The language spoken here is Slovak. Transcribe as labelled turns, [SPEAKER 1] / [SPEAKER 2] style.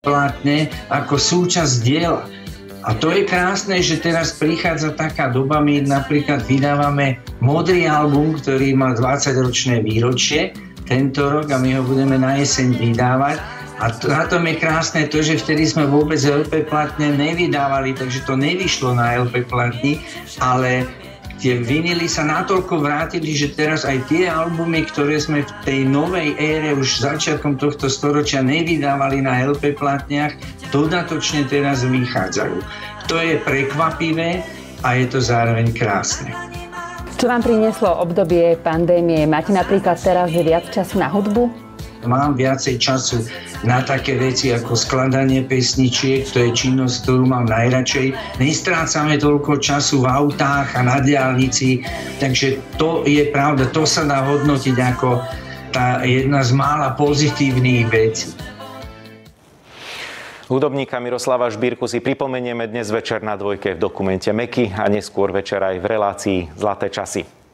[SPEAKER 1] platne ako súčasť diela. A to je krásne, že teraz prichádza taká doba, my napríklad vydávame modrý album, ktorý má 20-ročné výročie tento rok a my ho budeme na jeseň vydávať. A na tom je krásne to, že vtedy sme vôbec LP platne nevydávali, takže to nevyšlo na LP platni, ale tie vinily sa natoľko vrátili, že teraz aj tie albumy, ktoré sme v tej novej ére už začiatkom tohto storočia nevydávali na LP platniach, dodatočne teraz vychádzajú. To je prekvapivé a je to zároveň krásne.
[SPEAKER 2] Čo vám prinieslo obdobie pandémie? Máte napríklad teraz viac času na hudbu?
[SPEAKER 1] Mám viacej času na také veci ako skladanie pesničiek, to je činnosť, ktorú mám najradšej. Nestrácame toľko času v autách a na diaľnici, takže to je pravda, to sa dá hodnotiť ako tá jedna z mála pozitívnych vecí.
[SPEAKER 3] Hudobníka Miroslava Žbírku si pripomenieme dnes večer na Dvojke v dokumente Meky a neskôr večer aj v relácii Zlaté časy.